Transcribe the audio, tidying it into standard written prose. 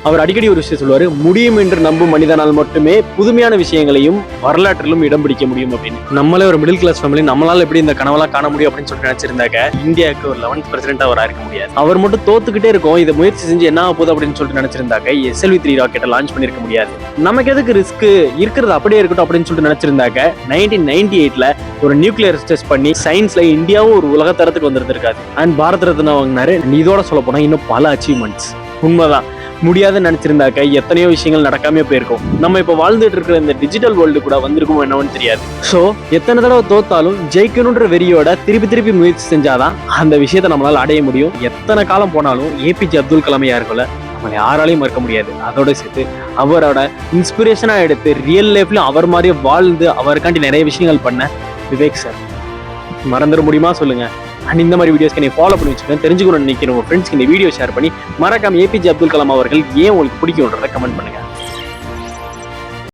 அவர் அடிக்கடி ஒரு விஷயம் சொல்லுவாரு, முடியும் என்று நம்பும் மனிதனால் மட்டுமே புதுமையான விஷயங்களையும் வரலாற்றிலும் இடம் பிடிக்க முடியும் அப்படின்னு. நம்மளே ஒரு மிடில் கிளாஸ் ஃபேமிலி, நம்மளால எப்படி இந்த கனவெல்லாம் காண முடியும் அப்படின்னு சொல்லிட்டு நினைச்சிருந்தாக்க இந்தியாவுக்கு ஒரு 11th பிரசிடென்ட் அவரா இருக்க முடியாது. அவர் மட்டும் தோத்துக்கிட்டே இருக்கும், இதை முயற்சி செஞ்சு என்ன ஆக போகுது அப்படின்னு சொல்லிட்டு நினைச்சிருந்தாக்க SLV3 ராக்கெட்டை லான்ச் பண்ணிருக்க முடியாது. நமக்கு எதுக்கு ரிஸ்க், இருக்கிறது அப்படியே இருக்கட்டும் அப்படின்னு சொல்லிட்டு நினைச்சிருந்தாக்க 1998ல ஒரு நியூக்ளியர் டெஸ்ட் பண்ணி சயின்ஸ்ல இந்தியாவும் ஒரு உலக தரத்துக்கு வந்திருக்காது. அண்ட் பாரத ரத்னா வாங்கினாரு. இதோட சொல்ல போனா இன்னும் பல அச்சீவ்மெண்ட்ஸ். உண்மைதான், முடியாதுன்னு நினைச்சிருந்தாக்க எத்தனையோ விஷயங்கள் நடக்காம போயிருக்கும். நம்ம இப்ப வாழ்ந்துட்டு இருக்கிற இந்த டிஜிட்டல் வேர்ல்டு கூட வந்திருக்குமோ என்னன்னு தெரியாது. சோ எத்தனை தடவை தோத்தாலும் ஜெயிக்கணுன்ற வெறியோட திருப்பி முயற்சி செஞ்சாதான் அந்த விஷயத்தை நம்மளால அடைய முடியும். எத்தனை காலம் போனாலும் APJ அப்துல் கலாம் யாருக்குள்ள நம்மளை யாராலையும் மறக்க முடியாது. அதோட சேர்த்து அவரோட இன்ஸ்பிரேஷனா எடுத்து ரியல் லைஃப்லயும் அவர் மாதிரியே வாழ்ந்து அவருக்காண்டி நிறைய விஷயங்கள் பண்ண விவேக் சார் மறந்துட முடியுமா சொல்லுங்க. அண்ட் இந்த மாதிரி வீடியோஸ்க்கு நீ ஃபாலோ பண்ணி வச்சுக்கணும். தெரிஞ்சுக்கணும்னு நினைக்கிறேன் உங்க ஃப்ரெண்ட்ஸ்க்கு இந்த வீடியோ ஷேர் பண்ணி மறக்காம APJ அப்துல் கலாம் அவர்கள் ஏன் உங்களுக்கு பிடிக்கும்ன்றதை கமெண்ட் பண்ணுங்க.